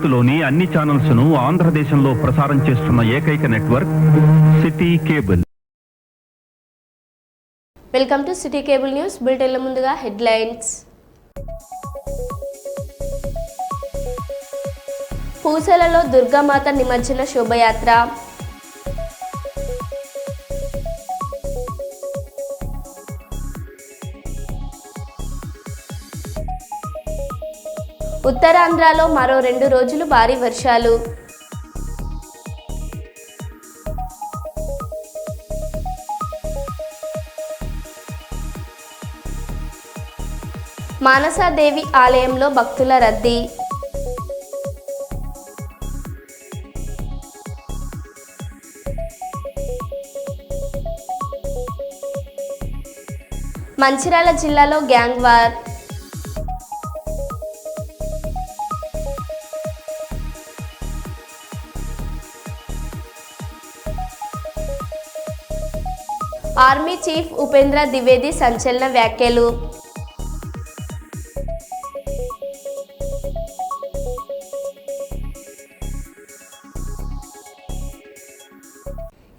భారత్లోని అన్ని ఛానల్స్ ను ఆంధ్రదేశంలో ప్రసారం చేస్తున్న ఏకైక network city cable. Welcome to city cable news బులెటిన్ల ముందుగా హెడ్లైన్స్. పూసలలో దుర్గామాత నిమజ్జన శోభయాత్ర. ఉత్తరాంధ్రలో మరో 2 రోజులు భారీ వర్షాలు. మానసాదేవి ఆలయంలో భక్తుల రద్దీ. మంచిర్యాల జిల్లాలో gang war. Army chief Upendra Dwivedi సంచలన వ్యాఖ్యలు.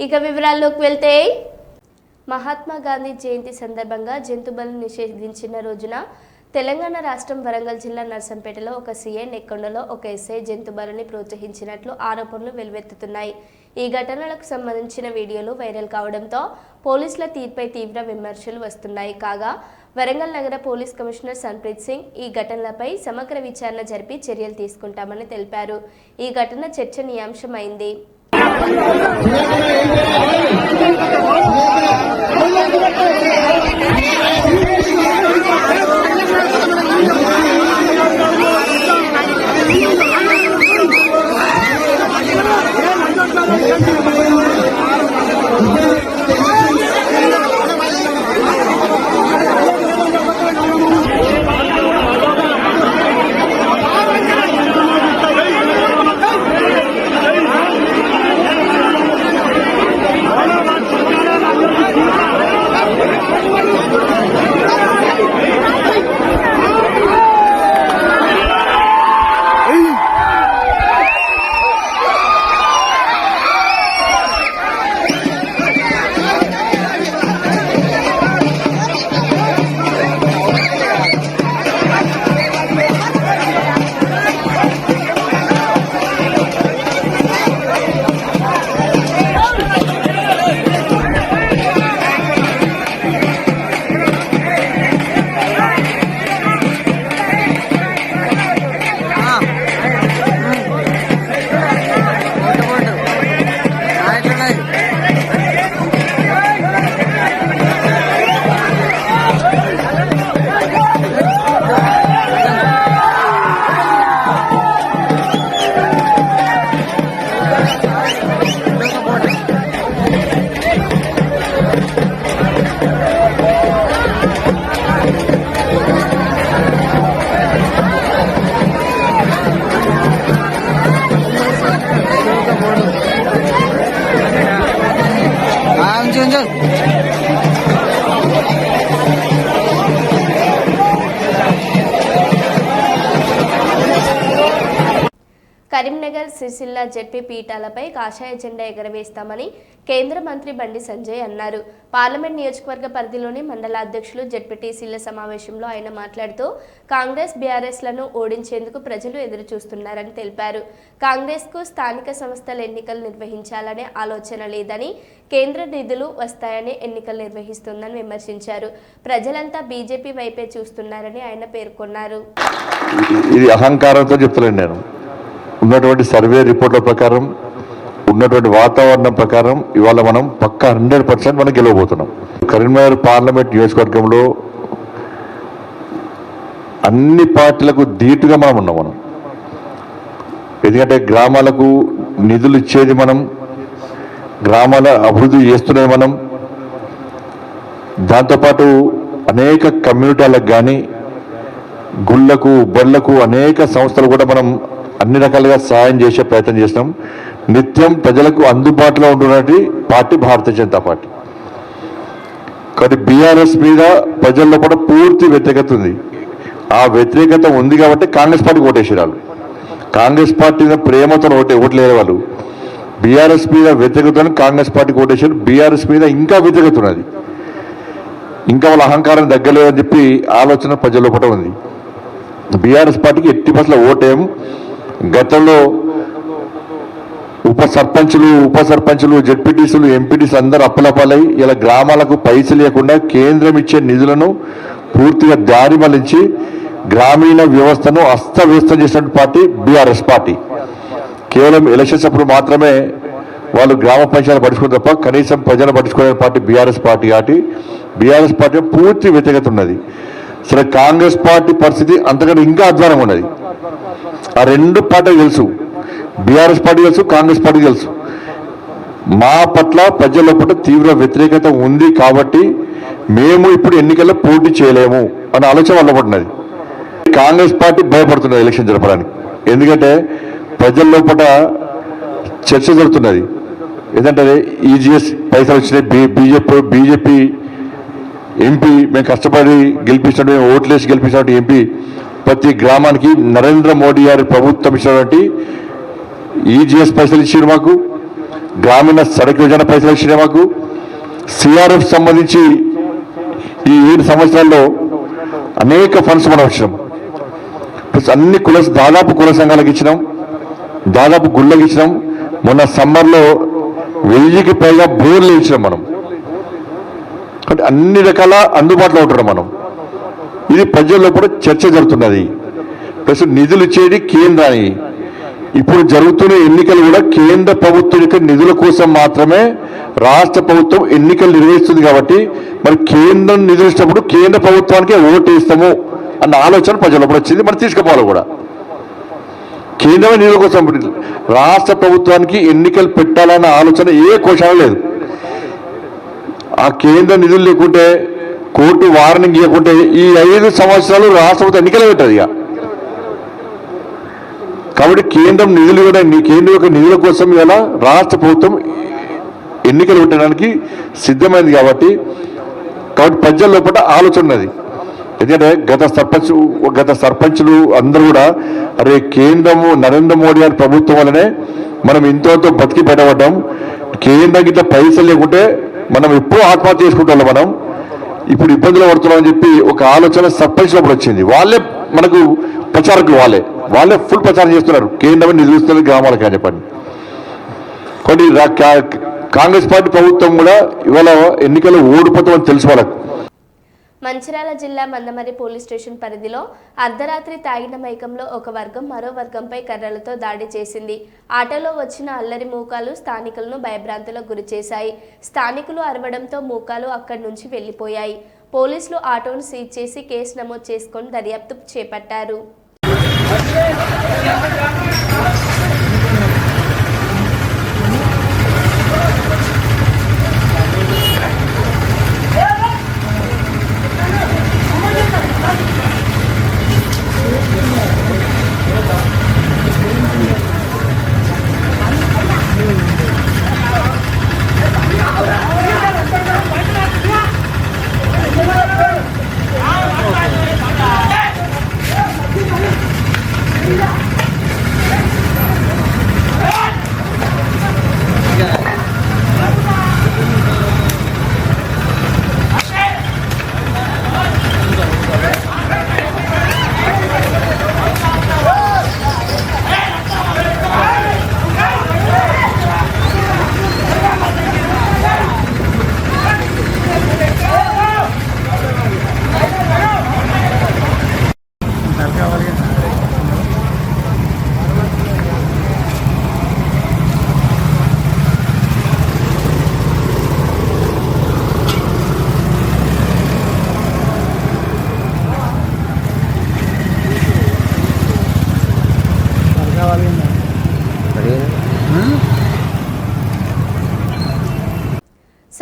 ఇక వివరాల్లోకి వెళ్తే, మహాత్మా గాంధీ జయంతి సందర్భంగా జంతు బలిని నిషేధించిన రోజున తెలంగాణ రాష్ట్రం వరంగల్ జిల్లా నర్సంపేటలో ఒక సీఐ, నెక్కొండలో ఒక ఎస్ఐ జంతు బలిని ప్రోత్సహించినట్లు ఆరోపణలు వెల్లువెత్తుతున్నాయి. ఈ ఘటనలకు సంబంధించిన వీడియోలు వైరల్ కావడంతో పోలీసుల తీర్పై తీవ్ర విమర్శలు వస్తున్నాయి. కాగా వరంగల్ నగర పోలీస్ కమిషనర్ సన్ప్రీత్ సింగ్ ఈ ఘటనలపై సమగ్ర విచారణ జరిపి చర్యలు తీసుకుంటామని తెలిపారు. ఈ ఘటన చర్చనీయాంశమైంది. కరీంనగర్, సిరిసిల్ల జెడ్పీ పీఠాలపై కాషాయ జెండా ఎగరవేస్తామని కేంద్ర మంత్రి బండి సంజయ్ అన్నారు. పార్లమెంట్ నియోజకవర్గ పరిధిలోని మండల అధ్యక్షులు జెడ్పీటీసీల సమావేశంలో ఆయన మాట్లాడుతూ కాంగ్రెస్, బీఆర్ఎస్లను ఓడించేందుకు ప్రజలు ఎదురు చూస్తున్నారని తెలిపారు. కాంగ్రెస్కు స్థానిక సంస్థల ఎన్నికలు నిర్వహించాలనే ఆలోచన లేదని, కేంద్ర నిధులు వస్తాయని ఎన్నికలు నిర్వహిస్తుందని విమర్శించారు. ప్రజలంతా బీజేపీ వైపే చూస్తున్నారని ఆయన పేర్కొన్నారు. ఇది అహంకారంతో చెప్తలేను నేను. ఉన్నటువంటి సర్వే రిపోర్ట్ల ప్రకారం, ఉన్నటువంటి వాతావరణం ప్రకారం ఇవాళ మనం పక్కా 100% మనం గెలవబోతున్నాం. కరీంనగర్ పార్లమెంట్ నియోజకవర్గంలో అన్ని పార్టీలకు ధీటుగా మనం ఉన్నాం. మనం ఎందుకంటే గ్రామాలకు నిధులు ఇచ్చేది మనం, గ్రామాల అభివృద్ధి చేస్తున్నది మనం. దాంతోపాటు అనేక కమ్యూనిటీలకు కానీ, గుళ్ళకు, బళ్ళకు అనేక సంస్థలు కూడా మనం అన్ని రకాలుగా సహాయం చేసే ప్రయత్నం చేసినాం. నిత్యం ప్రజలకు అందుబాటులో ఉంటున్నటువంటి పార్టీ భారతీయ జనతా పార్టీ. కానీ బీఆర్ఎస్ మీద ప్రజల్లో కూడా పూర్తి వ్యతిరేకత ఉంది. ఆ వ్యతిరేకత ఉంది కాబట్టి కాంగ్రెస్ పార్టీ ఓటేసిరాలు. కాంగ్రెస్ పార్టీ మీద ప్రేమతో ఓట్లేరు వాళ్ళు. బీఆర్ఎస్ మీద వ్యతిరేకతను కాంగ్రెస్ పార్టీకి ఓటేశారు. బీఆర్ఎస్ మీద ఇంకా వ్యతిరేకత ఉన్నది. ఇంకా వాళ్ళ అహంకారం తగ్గలేదని చెప్పి ఆలోచన ప్రజల లోపల ఉంది. బీఆర్ఎస్ పార్టీకి ఎట్టి బస్సులో ఓటేం. గతంలో ఉప సర్పంచులు జెడ్పీటీసీలు ఎంపీటీసీలు అందరూ అప్పలపాలై ఇలా గ్రామాలకు పైసలు లేకుండా కేంద్రం ఇచ్చే నిధులను పూర్తిగా దారి మళ్లించి గ్రామీణ వ్యవస్థను అస్తవ్యస్తం చేసిన పార్టీ బీఆర్ఎస్ పార్టీ. కేవలం ఎలక్షన్స్ అప్పుడు మాత్రమే వాళ్ళు గ్రామ పంచాయతీలు పట్టించుకుని తప్ప కనీసం ప్రజలు పట్టించుకునే పార్టీ బీఆర్ఎస్ పార్టీ. కాబట్టి బీఆర్ఎస్ పార్టీ పూర్తి వ్యతిరేకత ఉన్నది. సరే, కాంగ్రెస్ పార్టీ పరిస్థితి అంతకంటే ఇంకా అధ్వానంగా ఉన్నది. ఆ రెండు పార్టీలు తెలుసు, బీఆర్ఎస్ పార్టీ తెలుసు, కాంగ్రెస్ పార్టీ తెలుసు. మా పట్ల ప్రజల లోపల తీవ్ర వ్యతిరేకత ఉంది కాబట్టి మేము ఇప్పుడు ఎన్నికల్లో పోటీ చేయలేము అనే ఆలోచన వల్ల పడినది. కాంగ్రెస్ పార్టీ భయపడుతున్నది ఎలక్షన్ జరపడానికి. ఎందుకంటే ప్రజల లోపల చర్చ జరుగుతున్నది. ఏంటంటే ఈజీఎస్ పైసలు వచ్చినాయి, బీజేపీ ఎంపీ మేము కష్టపడి గెలిపించినట్టు, మేము ఓట్లేసి గెలిపించినట్టు ఎంపీ ప్రతి గ్రామానికి నరేంద్ర మోడీ గారి ప్రభుత్వం ఇచ్చినటువంటి ఈజీఎస్ పైసలు ఇచ్చారు మాకు, గ్రామీణ సడక్ యోజన పైసలు ఇచ్చినాయి మాకు, సిఆర్ఎఫ్ సంబంధించి ఈ 7 సంవత్సరాల్లో అనేక ఫండ్స్ మనం ఇచ్చినాం. ప్లస్ అన్ని దాదాపు కుల సంఘాలకు ఇచ్చినాం, దాదాపు గుళ్ళకి ఇచ్చినాం. మొన్న సమ్మర్లో 1000కి పైగా బోర్లు ఇచ్చినాం మనం. అంటే అన్ని రకాల అందుబాటులో ఉంటున్నాం మనం. ఇది ప్రజల్లో కూడా చర్చ జరుగుతున్నది. ప్లస్ నిధులు ఇచ్చేది కేంద్రానికి. ఇప్పుడు జరుగుతున్న ఎన్నికలు కూడా కేంద్ర ప్రభుత్వం యొక్క నిధుల కోసం మాత్రమే రాష్ట్ర ప్రభుత్వం ఎన్నికలు నిర్వహిస్తుంది. కాబట్టి మరి కేంద్రం నిధులు ఇచ్చినప్పుడు కేంద్ర ప్రభుత్వానికి ఓటు ఇస్తాము అన్న ఆలోచన ప్రజల్లో వచ్చింది. మనం తీసుకుపోవాలి కూడా. కేంద్రమే నిధుల కోసం రాష్ట్ర ప్రభుత్వానికి ఎన్నికలు పెట్టాలన్న ఆలోచన ఏ కోశాన లేదు. ఆ కేంద్ర నిధులు లేకుంటే, కోర్టు వార్నింగ్ ఇవ్వకుంటే ఈ 5 సంవత్సరాలు రాష్ట్ర ప్రభుత్వం ఎన్నికలు పెట్టదు ఇక. కాబట్టి కేంద్రం నిధులు కూడా కేంద్రం యొక్క నిధుల కోసం ఇలా రాష్ట్ర ప్రభుత్వం ఎన్నికలు పెట్టడానికి సిద్ధమైంది. కాబట్టి ప్రజల లోపల ఆలోచన ఉన్నది. ఎందుకంటే గత సర్పంచులు అందరూ కూడా అరే కేంద్రము నరేంద్ర మోడీ గారి ప్రభుత్వం వల్లనే మనం ఇంతతో బతికి బయటపడ్డాం, కేంద్రం గిట్ల పైసలు లేకుంటే మనం ఎప్పుడూ ఆత్మహత్య చేసుకుంటాం, మనం ఇప్పుడు ఇబ్బందులు పడుతున్నాం అని చెప్పి ఒక ఆలోచన సర్పంచ్ లోపల వచ్చింది. వాళ్ళే మనకు ప్రచారకులు, వాళ్ళే ఫుల్ ప్రచారం చేస్తున్నారు కేంద్రం నిధులు ఇస్తుంది గ్రామాలకు అని చెప్పండి. కొన్ని కాంగ్రెస్ పార్టీ ప్రభుత్వం కూడా ఇవాళ ఎన్నికల్లో ఓడిపోతామని తెలుసు వాళ్ళకు. మంచిర్యాల జిల్లా మందమరి పోలీస్ స్టేషన్ పరిధిలో అర్ధరాత్రి తాగిన మైకంలో ఒక వర్గం మరో వర్గంపై కర్రలతో దాడి చేసింది. ఆటోలో వచ్చిన అల్లరి మూకాలు స్థానికులను భయభ్రాంతులకు గురిచేశాయి. స్థానికులు అరవడంతో మూకాలు అక్కడి నుంచి వెళ్లిపోయాయి. పోలీసులు ఆటోను సీజ్ చేసి కేసు నమోదు చేసుకొని దర్యాప్తు చేపట్టారు.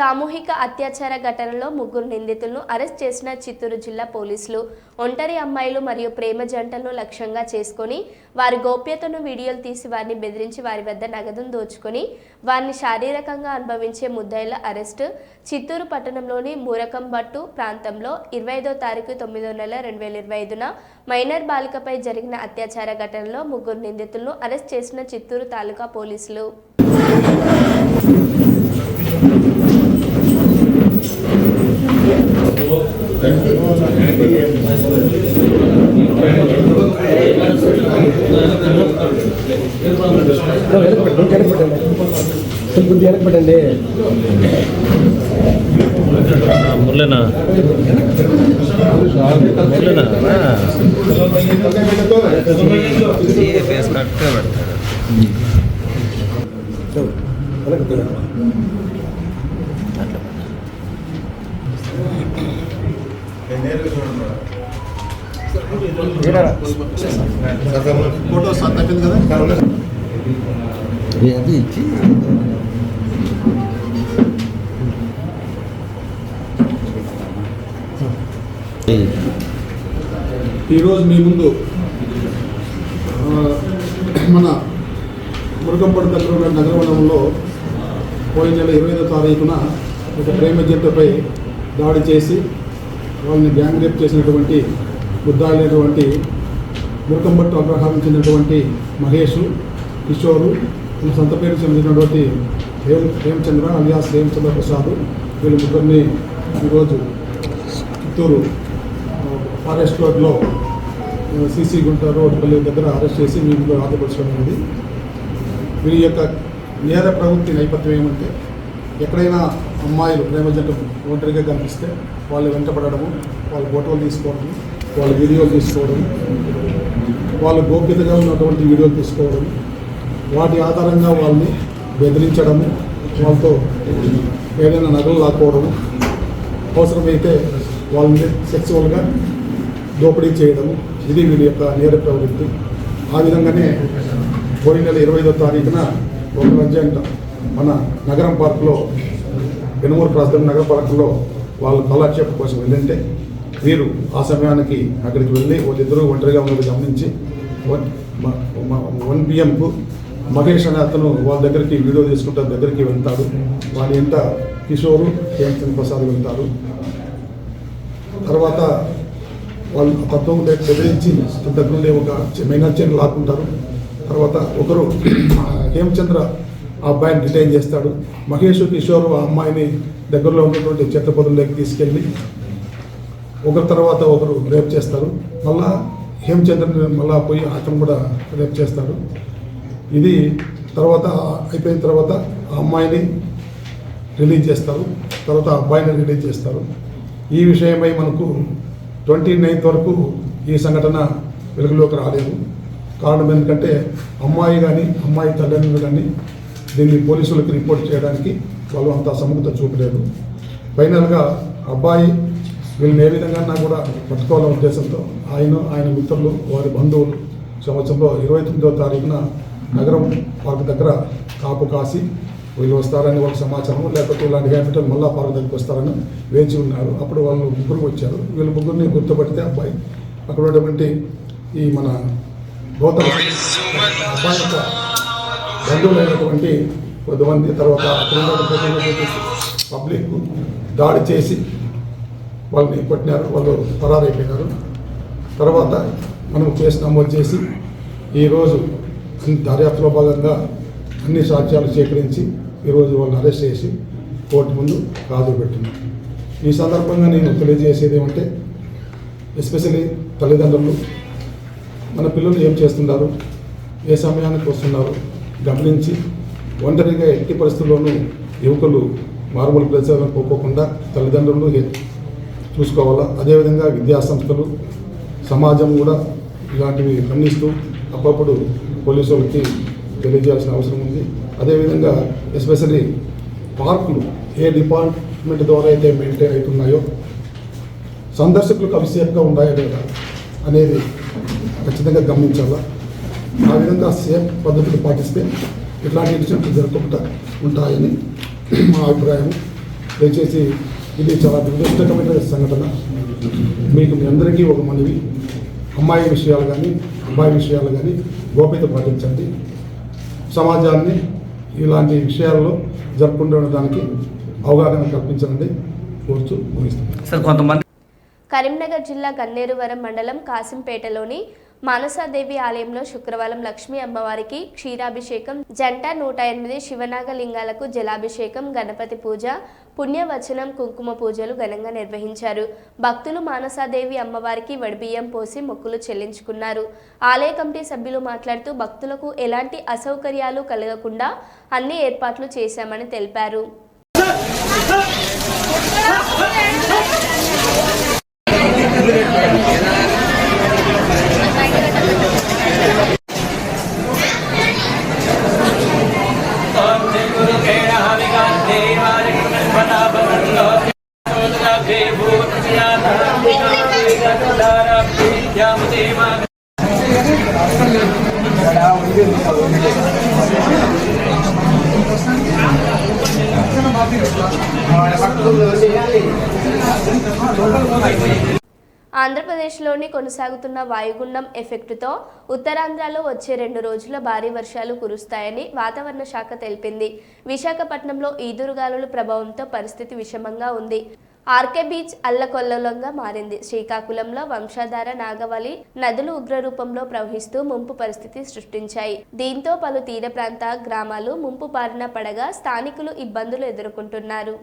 సామూహిక అత్యాచార ఘటనలో 3 నిందితులను అరెస్ట్ చేసిన చిత్తూరు జిల్లా పోలీసులు ఒంటరి అమ్మాయిలు మరియు ప్రేమ జంటలను లక్ష్యంగా చేసుకొని వారి గోప్యతను వీడియోలు తీసి వారిని బెదిరించి వారి వద్ద నగదును దోచుకొని వారిని శారీరకంగా అనుభవించే ముద్దాయిల అరెస్టు చిత్తూరు పట్టణంలోని మూరకంబట్టు ప్రాంతంలో 25వ తారీఖు 9వ నెల 2025న మైనర్ బాలికపై జరిగిన అత్యాచార ఘటనలో 3 నిందితులను అరెస్ట్ చేసిన చిత్తూరు తాలూకా పోలీసులు. పెట్టండి మురళనా ఫేస్ కరెక్ట్గా పెడతారు. ఫోటో తప్పింది కదా అది ఇచ్చి ఈరోజు మీ ముందు మన మురుగంపడి దగ్గర నగరవనంలో పోయిన నెల 25వ తారీఖున ఒక ప్రేమ జంటపై దాడి చేసి వాళ్ళని గ్యాంగ్ రేప్ చేసినటువంటి ముద్దాయినటువంటి మురుగంపట్టు అగ్రహారం చెందినటువంటి మహేష్, కిషోరు, సొంత పేరు చెందినటువంటి హేమచంద్ర అలియాస్ హేమచంద్ర ప్రసాద్, వీళ్ళు ముగ్గురిని ఈరోజు చిత్తూరు ఫారెస్ట్ రోడ్లో సిసి గుంట రోడ్ పల్లి దగ్గర అరెస్ట్ చేసి మీ ముందు హాజరుపరచడం అనేది. వీరి యొక్క నేర ప్రవృత్తి నేపథ్యం ఏమంటే ఎక్కడైనా అమ్మాయిలు ప్రేమ జంట ఒంటరిగా కనిపిస్తే వాళ్ళు వెంటపడము, వాళ్ళ ఫోటోలు తీసుకోవడం, వాళ్ళ వీడియోలు తీసుకోవడం, వాళ్ళు గోప్యతగా ఉన్నటువంటి వీడియోలు తీసుకోవడం, వాటి ఆధారంగా వాళ్ళని బెదిరించడము, వాళ్ళతో ఏదైనా నగలు లాక్కోవడము, అవసరమైతే వాళ్ళని సెక్సువల్గా దోపిడీ చేయడము, ఇది వీడి యొక్క నేర ప్రవృత్తి. ఆ విధంగానే పోయిన నెల 25వ తారీఖున ఒక మధ్యాహ్నం మన నగరం పార్కులో పెనుమూరు ప్రాంతం నగర పార్కులో వాళ్ళు కాలక్షేపం కోసం వెళ్ళింటే వీరు ఆ సమయానికి అక్కడికి వెళ్ళి వాళ్ళిద్దరూ ఒంటరిగా ఉన్నది గమనించి 1 PM మహేష్ అనే అతను వాళ్ళ దగ్గరికి వీడియో తీసుకుంటా దగ్గరికి వెళ్తాడు. వాళ్ళ ఇంట కిషోరు, హేమచంద్ర ప్రసాద్ వెళ్తారు. తర్వాత వాళ్ళు తత్వం బెదిరించి దగ్గర నుండి ఒక మైనర్ చైన్ లాక్కుంటారు. తర్వాత ఒకరు హేమచంద్ర ఆ అబ్బాయిని డిటైన్ చేస్తాడు. మహేష్, కిషోర్ ఆ అమ్మాయిని దగ్గరలో ఉన్నటువంటి చెత్త పొదల్లోకి తీసుకెళ్ళి ఒకరి తర్వాత ఒకరు రేప్ చేస్తారు. మళ్ళా హేమచంద్రని మళ్ళా పోయి అతను కూడా రేప్ చేస్తాడు. ఇది తర్వాత అయిపోయిన తర్వాత ఆ అమ్మాయిని రిలీజ్ చేస్తారు, తర్వాత ఆ అబ్బాయిని రిలీజ్ చేస్తారు. ఈ విషయమై మనకు 29th వరకు ఈ సంఘటన వెలుగులోకి రాలేదు. కారణం ఎందుకంటే అమ్మాయి కానీ అమ్మాయి తల్లిదండ్రులు కానీ దీన్ని పోలీసులకు రిపోర్ట్ చేయడానికి వాళ్ళు అంత సముఖత చూపలేదు. ఫైనల్గా అబ్బాయి వీళ్ళని ఏ విధంగా కూడా పట్టుకోవాలనే ఉద్దేశంతో ఆయన మిత్రులు, వారి బంధువులు సంవత్సరంలో 29వ తారీఖున నగరం పార్క్ దగ్గర కాపు కాసి వీళ్ళు వస్తారని వాళ్ళకి సమాచారం, లేకపోతే ఇలాంటి క్యాపిటల్ మళ్ళా పార్క్ దగ్గరికి వస్తారని వేచి ఉన్నారు. అప్పుడు వాళ్ళు ముగ్గురు వచ్చారు. వీళ్ళు ముగ్గురిని గుర్తుపడితే అబ్బాయి అక్కడ ఉన్నటువంటి ఈ మన గౌతమ్ అబ్బాయి యొక్క బంధువులైనటువంటి కొద్దిమంది, తర్వాత అక్కడ ఉన్నటువంటి పబ్లిక్ దాడి చేసి వాళ్ళని కొట్టినారు. వాళ్ళు పరారైపోయినారు. తర్వాత మనం కేసు నమోదు చేసి ఈరోజు దర్యాప్తులో భాగంగా అన్ని సాక్ష్యాలు సేకరించి ఈరోజు వాళ్ళని అరెస్ట్ చేసి కోర్టు ముందు హాజరుపెట్టినాం. ఈ సందర్భంగా నేను తెలియజేసేది ఏమంటే, ఎస్పెషల్లీ తల్లిదండ్రులు మన పిల్లలు ఏం చేస్తున్నారు, ఏ సమయానికి వస్తున్నారు గమనించి ఒంటరిగా ఎట్టి పరిస్థితుల్లోనూ యువకులు మారుమూల ప్రదేశాలను పోకోకుండా తల్లిదండ్రులు చూసుకోవాలా. అదేవిధంగా విద్యాసంస్థలు, సమాజం కూడా ఇలాంటివి ఖండిస్తూ అప్పుడప్పుడు పోలీసు వాళ్ళకి తెలియజేయాల్సిన అవసరం ఉంది. అదేవిధంగా ఎస్పెషల్లీ పార్కులు ఏ డిపార్ట్మెంట్ ద్వారా అయితే మెయింటైన్ అవుతున్నాయో సందర్శకులకు అవిసేఫ్గా ఉన్నాయో లేదా అనేది ఖచ్చితంగా గమనించాలా. ఆ విధంగా సేఫ్ పద్ధతులు పాటిస్తే ఇట్లాంటి ఇన్సిడెంట్లు జరగకుండా ఉంటాయని మా అభిప్రాయం. దయచేసి ఇది చాలా దురదృష్టకరమైన సంఘటన. మీకు మీ అందరికీ ఒక మనవి, అమ్మాయి విషయాలు కానీ అబ్బాయి విషయాలు కానీ గోప్యత పాటించండి. సమాజాన్ని ఇలాంటి విషయాల్లో జరుపుకుంటున్న దానికి అవగాహన కల్పించండి కోరుతూ ముగిస్తాను. కరీంనగర్ జిల్లా గన్నేరువరం మండలం కాసింపేటలోని మానసాదేవి ఆలయంలో శుక్రవారం లక్ష్మీ అమ్మవారికి క్షీరాభిషేకం, జంట 108 శివనాగలింగాలకు జలాభిషేకం, గణపతి పూజ, పుణ్యవచనం, కుంకుమ పూజలు ఘనంగా నిర్వహించారు. భక్తులు మానసాదేవి అమ్మవారికి వడిబియ్యం పోసి మొక్కులు చెల్లించుకున్నారు. ఆలయ కమిటీ సభ్యులు మాట్లాడుతూ భక్తులకు ఎలాంటి అసౌకర్యాలు కలగకుండా అన్ని ఏర్పాట్లు చేశామని తెలిపారు. ఆంధ్రప్రదేశ్లోని కొనసాగుతున్న వాయుగుండం ఎఫెక్టుతో ఉత్తరాంధ్రలో వచ్చే 2 రోజుల భారీ వర్షాలు కురుస్తాయని వాతావరణ శాఖ తెలిపింది. విశాఖపట్నంలో ఈదురుగాలుల ప్రభావంతో పరిస్థితి విషమంగా ఉంది. ఆర్కే బీచ్ అల్లకొల్లోలంగా మారింది. శ్రీకాకుళంలో వంశధార, నాగవళి నదులు ఉగ్రరూపంలో ప్రవహిస్తూ ముంపు పరిస్థితి సృష్టించాయి. దీంతో పలు తీర ప్రాంత గ్రామాలు ముంపు బారిన పడగా స్థానికులు ఇబ్బందులు ఎదుర్కొంటున్నారు.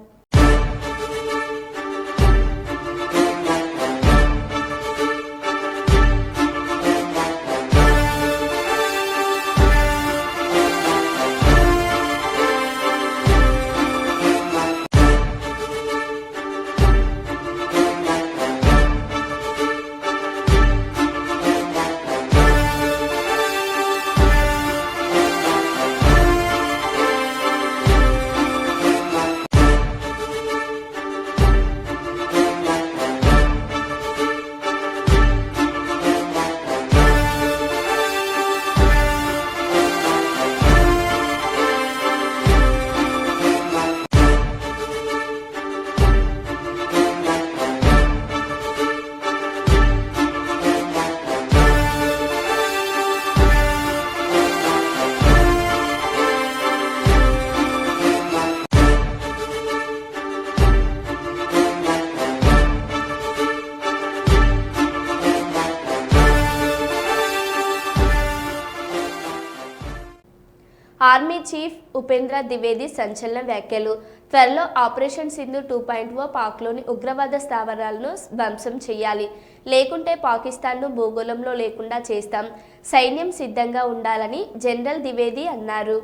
ఆర్మీ చీఫ్ ఉపేంద్ర ద్వివేది సంచలన వ్యాఖ్యలు. త్వరలో ఆపరేషన్ సింధూర్ 2.0 పాక్లోని ఉగ్రవాద స్థావరాలను ధ్వంసం చేయాలి, లేకుంటే పాకిస్తాన్ను భూగోళంలో లేకుండా చేస్తాం, సైన్యం సిద్ధంగా ఉండాలని జనరల్ ద్వివేది అన్నారు.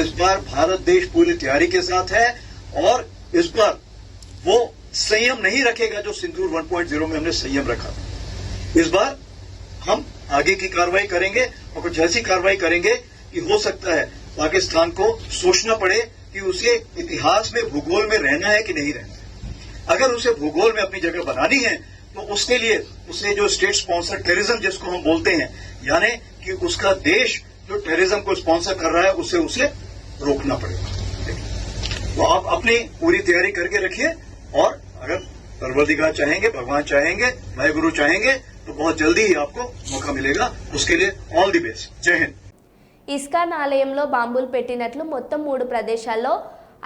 इस बार भारत देश पूरी तैयारी के साथ है और इस बार वो संयम नहीं रखेगा जो सिंदूर 1.0 में हमने संयम रखा. इस बार हम आगे की कार्रवाई करेंगे और कुछ ऐसी कार्रवाई करेंगे कि हो सकता है पाकिस्तान को सोचना पड़े कि उसे इतिहास में भूगोल में रहना है कि नहीं रहना है. अगर उसे भूगोल में अपनी जगह बनानी है तो उसके लिए उसे जो स्टेट स्पॉन्सर टेररिज्म जिसको हम बोलते हैं, यानी कि उसका देश जो टेररिज्म को स्पॉन्सर कर रहा है उसे रोकना पड़ेगा. तो आप अपनी पूरी तैयारी करके रखिए और अगर परवरदिगार चाहेंगे, भगवान चाहेंगे, वाहिगुरु चाहेंगे तो बहुत जल्दी ही आपको मौका मिलेगा. उसके लिए ऑल दी बेस्ट. जय हिंद. ఇస్కాన్ ఆలయంలో బాంబులు పెట్టినట్లు మొత్తం 3 ప్రదేశాల్లో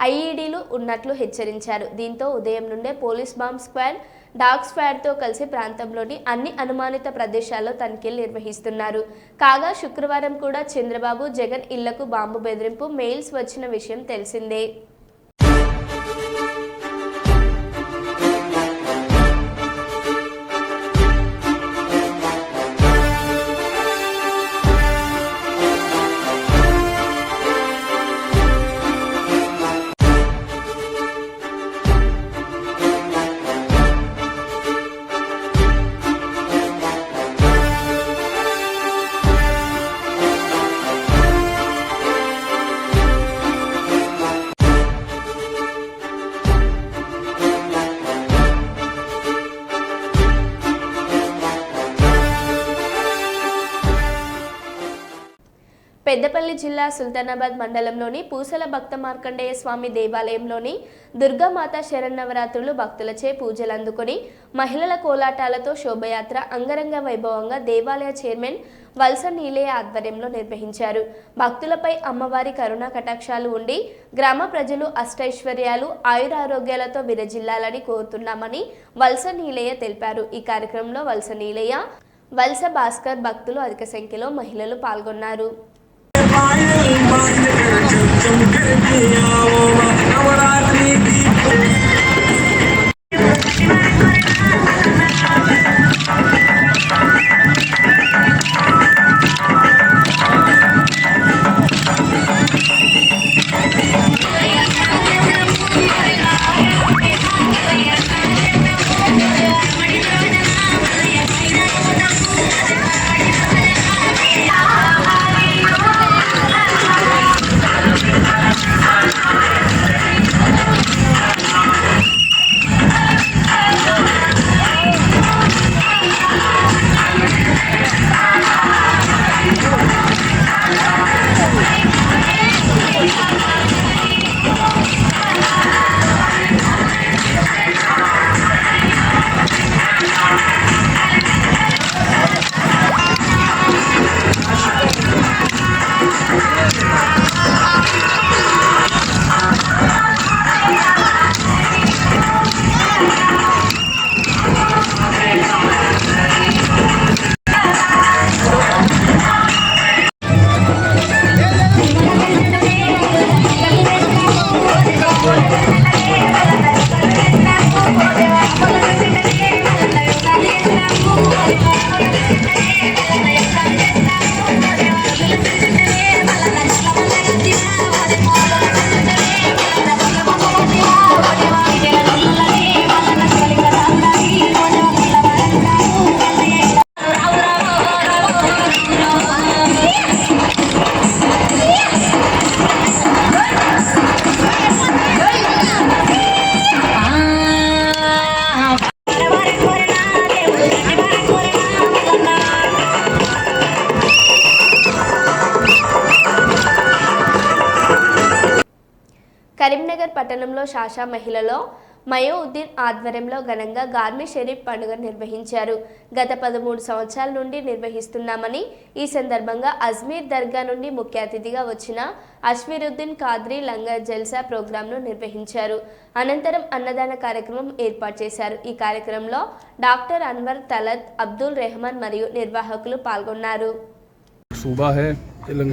ఐఈడీలు ఉన్నట్లు హెచ్చరించారు. దీంతో ఉదయం నుండే పోలీస్ బాంబ్ స్క్వాడ్, డాగ్ స్క్వాడ్తో కలిసి ప్రాంతంలోని అన్ని అనుమానిత ప్రదేశాల్లో తనిఖీలు నిర్వహిస్తున్నారు. కాగా శుక్రవారం కూడా చంద్రబాబు, జగన్ ఇళ్లకు బాంబు బెదిరింపు మెయిల్స్ వచ్చిన విషయం తెలిసిందే. పెద్దపల్లి జిల్లా సుల్తానాబాద్ మండలంలోని పూసల భక్త మార్కండేయ స్వామి దేవాలయంలోని దుర్గామాత శరన్నవరాత్రులు భక్తులచే పూజలు అందుకొని మహిళల కోలాటాలతో శోభయాత్ర అంగరంగ వైభవంగా దేవాలయ చైర్మన్ వల్స నీలయ ఆధ్వర్యంలో నిర్వహించారు. భక్తులపై అమ్మవారి కరుణా కటాక్షాలు ఉండి గ్రామ ప్రజలు అష్టైశ్వర్యాలు ఆయురారోగ్యాలతో విరజిల్లాలని కోరుతున్నామని వల్స నీలయ తెలిపారు. ఈ కార్యక్రమంలో వల్స నీలయ, వల్స భాస్కర్ భక్తులు అధిక సంఖ్యలో మహిళలు పాల్గొన్నారు. కరీంనగర్ పట్టణంలో షాషా మహిళలో మయోఉద్దీన్ ఆధ్వర్యంలో ఘనంగా గార్మి షరీఫ్ పండుగ నిర్వహించారు. గత 13 సంవత్సరాల నుండి నిర్వహిస్తున్నామని, ఈ సందర్భంగా అజ్మీర్ దర్గా నుండి ముఖ్య అతిథిగా వచ్చిన అష్మీరుద్దీన్ ఖాద్రీ లంగర్ జల్సా ప్రోగ్రాంను నిర్వహించారు. అనంతరం అన్నదాన కార్యక్రమం ఏర్పాటు చేశారు. ఈ కార్యక్రమంలో డాక్టర్ అన్వర్ తలత్, అబ్దుల్ రెహమాన్ మరియు నిర్వాహకులు పాల్గొన్నారు. सूबा है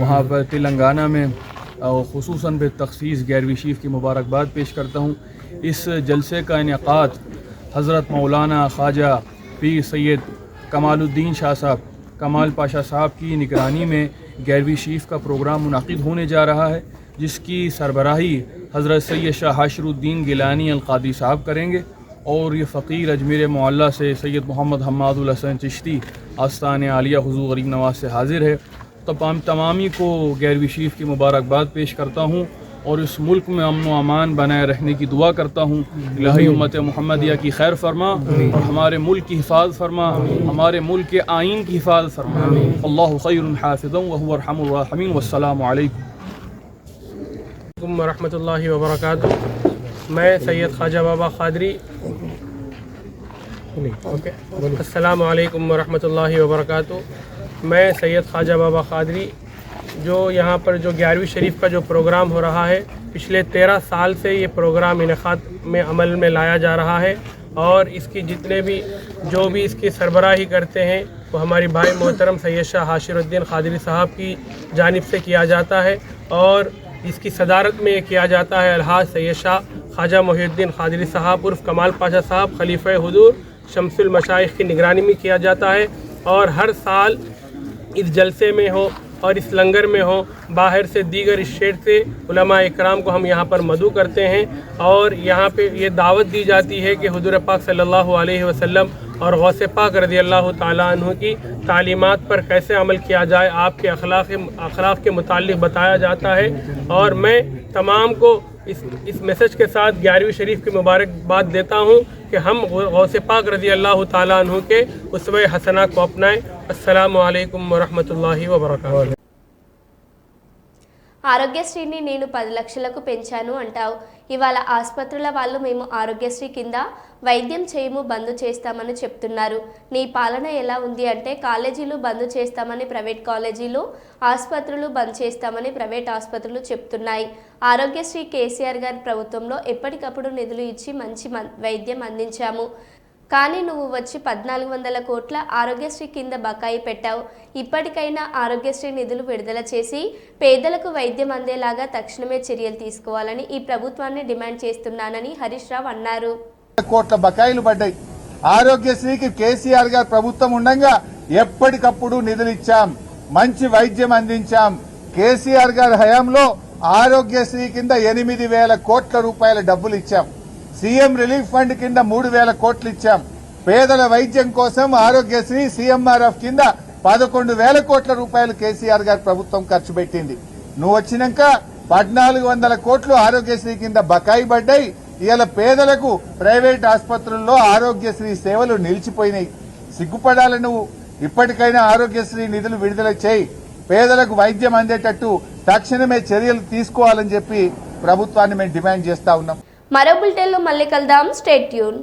वहाँ पर तेलंगाना में खुसूसन बेतख़सीस ग्यारहवीं शीफ़ की मुबारकबाद पेश करता हूँ। इस जलसे का इनेक़ाद हज़रत मौलाना ख्वाजा पीर सैयद कमालुद्दीन शाह साहब कमाल पाशा साहब की निगरानी में 11वीं शीफ़ का प्रोग्राम मुनाक़िद होने जा रहा है, जिसकी सरबराही हज़रत सैयद शाह हाशिरुद्दीन गिलानी अल-क़ादी साहब करेंगे और ये फ़कीर अजमेर मुअल्ला से सैयद मोहम्मद हम्मादुल हसन चिश्ती आस्तान आलिया हुज़ूर गरीब नवाज़ से हाज़िर है। तमामी को 11वीं शीफ़ की मुबारकबाद पेश करता हूँ और इस मुल्क में अमन व अमान बनाए रखने की दुआ करता हूँ। इलाही उम्मत मुहम्मदिया की खैर फरमा और हमारे मुल्क की हिफाजत फरमा, हमारे मुल्क के आइन की हिफाजत फरमा। अल्लाहु खैरुन हाफ़िज़ुन व हुवा अरहमुर राहिमीन। वस्सलामु अलैकुम व रहमतुल्लाहि व बरकातुहू। मैं सैयद ख्वाजा बाबा खादरी अस्सलामु अलैकुम व रहमतुल्लाहि व बरकातुहू। मैं सैयद ख्वाजा बाबा खादरी, जो यहाँ पर जो 11वीं शरीफ का जो प्रोग्राम हो रहा है, पिछले 13 साल से ये प्रोग्राम इनेक़ाद में अमल में लाया जा रहा है और इसकी जितने भी जो भी इसकी सरबराही करते हैं वो हमारी भाई मोहतरम सैयद शाह हाशिरुद्दीन खादरी साहब की जानिब से किया जाता है और इसकी सदारत में ये किया जाता है अलहाज सैयद शाह ख्वाजा मोहिउद्दीन खादरी साहब उर्फ कमाल पाशा साहब खलीफा हुजूर शम्सुल मशाइख की निगरानी में किया जाता है। और हर साल इस जलसे में हो और इस लंगर में हो, बाहर से दीगर स्टेट से उलमा इकराम को हम यहाँ पर मदू करते हैं और यहाँ पे ये दावत दी जाती है कि हुजूर पाक सल्लल्लाहु अलैहि वसल्लम और गौसे पाक रज़ी अल्लाह ताला अन्हु की तालीमात पर कैसे अमल किया जाए, आपके अखलाक के मुताल्लिक़ बताया जाता है। और मैं तमाम को इस मैसेज के साथ 11वीं शरीफ की मुबारकबाद देता हूँ कि हम गौसे पाक रज़ी अल्लाह ताला अन्हु के उसवे हसना को अपनाएं। अस्सलामु अलैकुम व रहमतुल्लाहि व बरकातुहू। ఆరోగ్యశ్రీని నేను 10 లక్షలకు పెంచాను అంటావు. ఇవాళ ఆసుపత్రుల వాళ్ళు మేము ఆరోగ్యశ్రీ కింద వైద్యం చేయము, బంద్ చేస్తామని చెప్తున్నారు. నీ పాలన ఎలా ఉంది అంటే కాలేజీలు బంద్ చేస్తామని ప్రైవేట్ కాలేజీలు, ఆసుపత్రులు బంద్ చేస్తామని ప్రైవేట్ ఆసుపత్రులు చెప్తున్నాయి. ఆరోగ్యశ్రీ కేసీఆర్ గారి ప్రభుత్వంలో ఎప్పటికప్పుడు నిధులు ఇచ్చి మంచి వైద్యం అందించాము. కానీ నువ్వు వచ్చి 1400 కోట్ల ఆరోగ్యశ్రీ కింద బకాయి పెట్టావు. ఇప్పటికైనా ఆరోగ్యశ్రీ నిధులు విడుదల చేసి పేదలకు వైద్యం అందేలాగా తక్షణమే చర్యలు తీసుకోవాలని ఈ ప్రభుత్వాన్ని డిమాండ్ చేస్తున్నానని హరీష్ రావు అన్నారు. కోట్ల బకాయిలు పడ్డాయి. ఆరోగ్యశ్రీకి కేసీఆర్ గారు ప్రభుత్వం ఉండగా ఎప్పటికప్పుడు నిధులు ఇచ్చాం, మంచి వైద్యం అందించాం. కేసీఆర్ గారి హయాంలో ఆరోగ్యశ్రీ కింద 8,000 కోట్ల రూపాయల డబ్బులు ఇచ్చాం. సీఎం రిలీఫ్ ఫండ్ కింద 3,000 కోట్లు ఇచ్చాం. పేదల వైద్యం కోసం ఆరోగ్యశ్రీ సీఎంఆర్ఎఫ్ కింద 11,000 కోట్ల రూపాయలు కేసీఆర్ గారి ప్రభుత్వం ఖర్చు పెట్టింది. నువ్వు వచ్చినాక 1,400 కోట్లు ఆరోగ్యశ్రీ కింద బకాయి పడ్డాయి. ఇవాళ పేదలకు ప్రైవేట్ ఆసుపత్రుల్లో ఆరోగ్యశ్రీ సేవలు నిలిచిపోయినాయి. సిగ్గుపడాలి నువ్వు. ఇప్పటికైనా ఆరోగ్యశ్రీ నిధులు విడుదల చేయి, పేదలకు వైద్యం అందేటట్టు తక్షణమే చర్యలు తీసుకోవాలని చెప్పి ప్రభుత్వాన్ని మేము డిమాండ్ చేస్తా ఉన్నాం. మరో బులెటిన్లో మళ్ళీ కలుద్దాం. Stay tune.